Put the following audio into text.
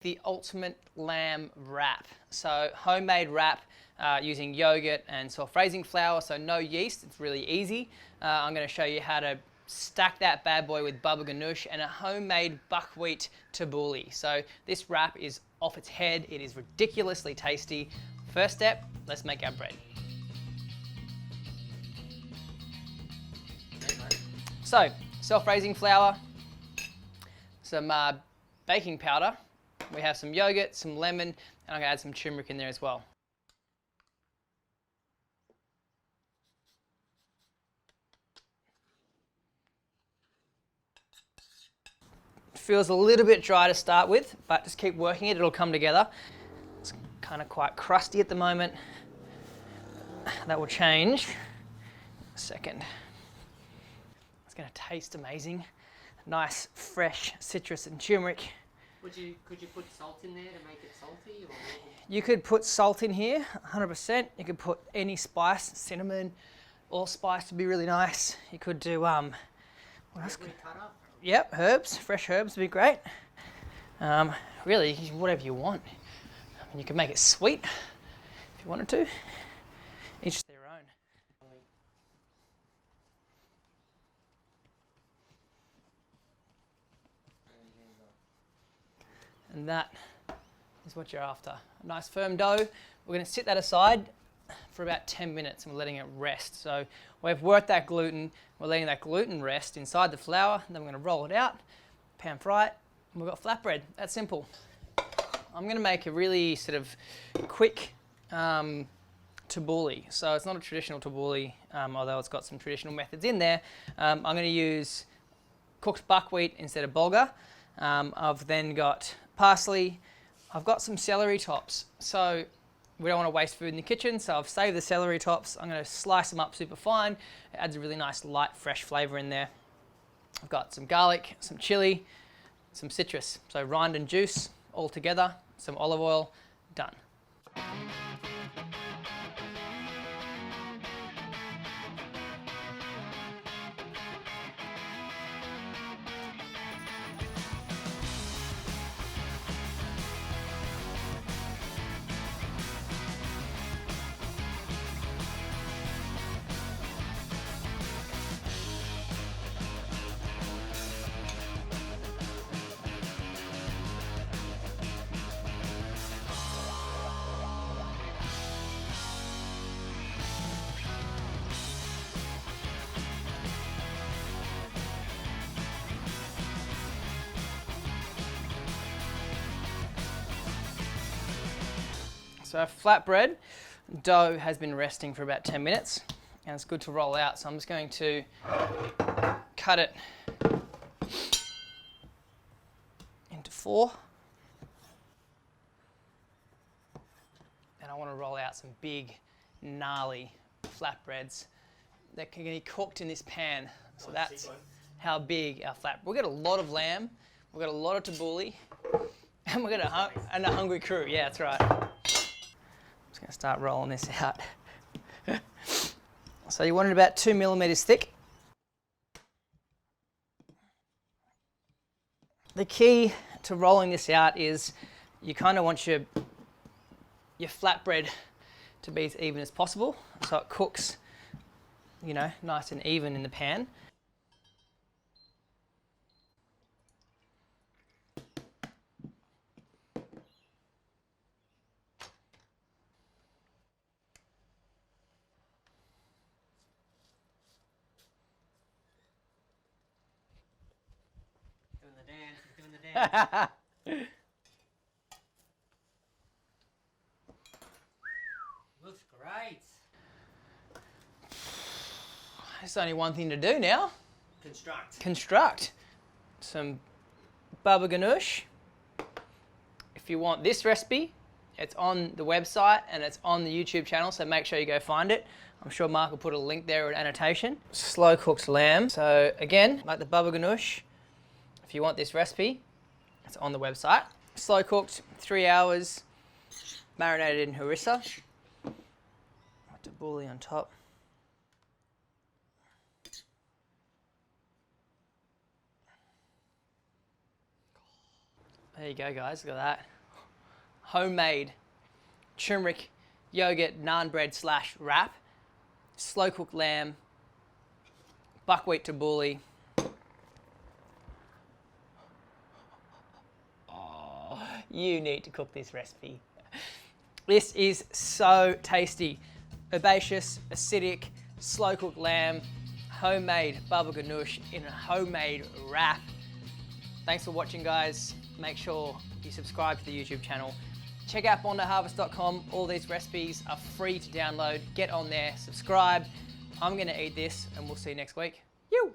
The ultimate lamb wrap. So homemade wrap using yogurt and self-raising flour, so no yeast. It's really easy. I'm going to show you how to stack that bad boy with baba ganoush and a homemade buckwheat tabouli. So this wrap is off its head. It is ridiculously tasty. First step, let's make our bread. So self-raising flour, some baking powder. We have some yogurt, some lemon, and I'm going to add some turmeric in there as well. It feels a little bit dry to start with, but just keep working it, it'll come together. It's kind of quite crusty at the moment. That will change in a second. It's going to taste amazing. Nice, fresh citrus and turmeric. Could you put salt in there to make it salty? Or? You could put salt in here, 100%. You could put any spice, cinnamon, allspice would be really nice. You could do, what else? Cut up? Yep, herbs, fresh herbs would be great. Really, whatever you want. I mean, you could make it sweet if you wanted to. Each their own. And that is what you're after. A nice firm dough. We're going to sit that aside for about 10 minutes and we're letting it rest. So we've worked that gluten, we're letting that gluten rest inside the flour, and then we're going to roll it out, pan fry it, and we've got flatbread. That's simple. I'm going to make a really sort of quick tabouli. So it's not a traditional tabouli, although it's got some traditional methods in there. I'm going to use cooked buckwheat instead of bulgur. I've then got parsley. I've got some celery tops. So we don't want to waste food in the kitchen, so I've saved the celery tops. I'm going to slice them up super fine. It adds a really nice light, fresh flavour in there. I've got some garlic, some chilli, some citrus. So rind and juice all together, some olive oil, done. So our flatbread dough has been resting for about 10 minutes and it's good to roll out. So I'm just going to cut it into 4. And I want to roll out some big, gnarly flatbreads that can be cooked in this pan. So that's how big our flatbread. We've got a lot of lamb, we've got a lot of tabouli, and we've got a hungry crew. Yeah, that's right. I'm just going to start rolling this out. So you want it about 2 millimeters thick. The key to rolling this out is you kind of want your flatbread to be as even as possible, so it cooks, you know, nice and even in the pan. Doing the dance. Looks great. There's only one thing to do now. Construct. Some baba ganoush. If you want this recipe, it's on the website and it's on the YouTube channel, so make sure you go find it. I'm sure Mark will put a link there or an annotation. Slow cooked lamb. So again, like the baba ganoush, if you want this recipe, it's on the website. Slow cooked, 3 hours, marinated in harissa. Tabouli on top. There you go, guys. Look at that. Homemade turmeric yogurt naan bread / wrap, slow cooked lamb, buckwheat tabouli. Oh, you need to cook this recipe. This is so tasty. Herbaceous, acidic, slow cooked lamb, homemade baba ganoush in a homemade wrap. Thanks for watching, guys. Make sure you subscribe to the YouTube channel. Check out bondiharvest.com. All these recipes are free to download. Get on there, subscribe. I'm gonna eat this and we'll see you next week. You.